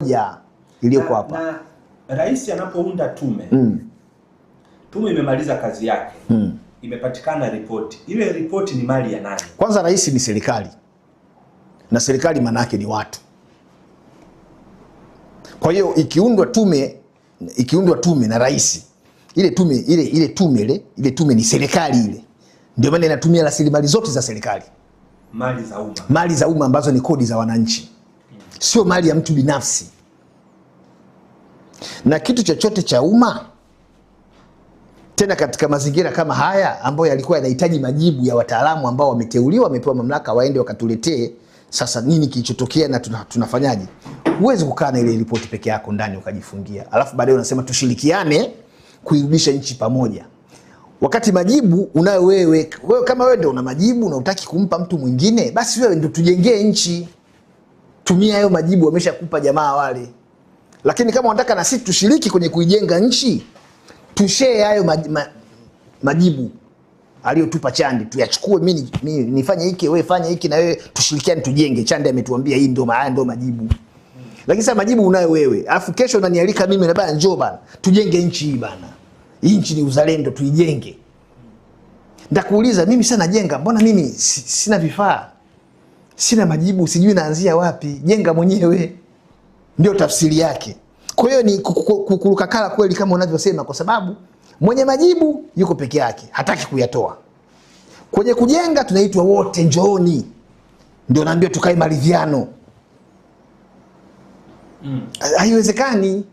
ya iliyoko hapa. Na rais anapounda tume, tume imemaliza kazi yake, imepatikana ripoti. Ile ripoti ni mali ya nani? Kwanza rais ni serikali, na serikali maana yake ni watu. Kwa hiyo ikiundwa tume na rais, ile tume ni serikali ile. Ndio maana inatumia rasilimali zote za serikali. Mali za umma ambazo ni kodi za wananchi. Sio mali ya mtu binafsi. Na kitu chochote cha umma, tena katika mazingira kama haya ambayo yalikuwa yanahitaji majibu ya wataalamu ambao wameteuliwa, wamepewa mamlaka waende wakatuletee sasa nini kilichotokea na tunafanyaje. Huwezi kukaa na ile ripoti peke yako ndani ukajifungia, alafu baadaye unasema tushirikiane kuirudisha nchi pamoja. Wakati majibu unayo wewe kama wewe ndio una majibu na hutaki kumpa mtu mwingine, basi wewe ndio tujengee nchi. Tumia hayo majibu wameshakupa jamaa wale. Lakini kama unataka na sisi tushiriki kwenye kuijenga nchi, tushare hayo majibu aliyotupa Chande, tuyachukue, mimi nifanye hiki, wewe fanya hiki, na wewe tushirikiane tujenge. Chande ametuambia hii ndio majibu. Lakini sasa majibu unayo wewe, alafu kesho unanialika mimi na bana njoo bana, tujenge nchi hii bana. Hii nchi ni uzalendo, tuijenge. Ndakuuliza mimi sana jenga, mbona mimi sina vifaa? Sina majibu, sijui naanzia wapi. Jenga mwenyewe. Ndio tafsiri yake. Kwa hiyo ni kukurukakala kweli kama unavyosema, kwa sababu mwenye majibu yuko peke yake, hataki kuyatoa. Kwenye kujenga tunaitwa wote njooni. Ndio naambia tukae maridhiano. Haiwezekani.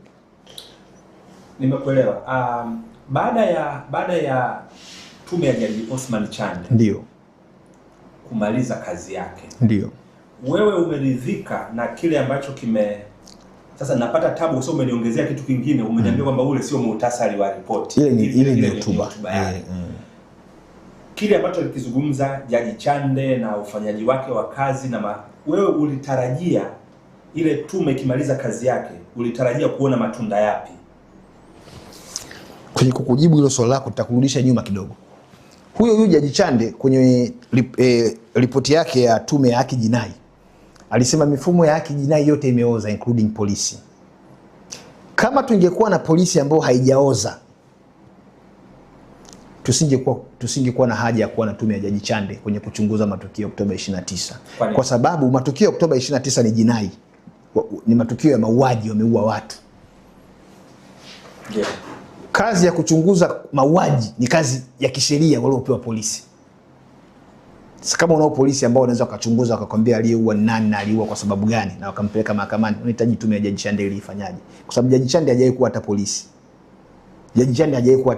Nimekuelewa. Baada ya tume ya Jaji Othman Chande ndio kumaliza kazi yake, ndio wewe umeridhika na kile ambacho sasa napata tabu kwa sababu umeniongezea kitu kingine, umeniambia kwamba ule sio muhtasari wa ripoti. Ile ni hotuba. Kile ambacho alikizungumza Jaji Chande na ufanyaji wake wa kazi wewe ulitarajia ile tume ikimaliza kazi yake, ulitarajia kuona matunda yapi? Kwenye kukujibu hilo swali lako tutakurudisha nyuma kidogo. Huyo Jaji Chande kwenye ripoti yake ya tume ya haki jinai alisema mifumo ya haki jinai yote imeoza including polisi. Kama tungekuwa na polisi ambayo haijaoza, tusingekuwa na haja ya kuwa na tume ya Jaji Chande kwenye kuchunguza matukio ya Oktoba 29. Kwa sababu matukio ya Oktoba 29 ni jinai. Ni matukio ya mauaji, wameua watu. Yeah. Kazi ya kuchunguza mauaji ni kazi ya kisheria waliopewa polisi. Kama unao polisi ambao wanaweza wakachunguza wakakwambia aliyeua ni nani na aliua kwa sababu gani na wakampeleka mahakamani, unahitaji tume ya Jaji Chande ili ifanyaje? Kwa sababu Jaji Chande hajawahi kuwa hata polisi. Jaji Chande hajawahi kuwa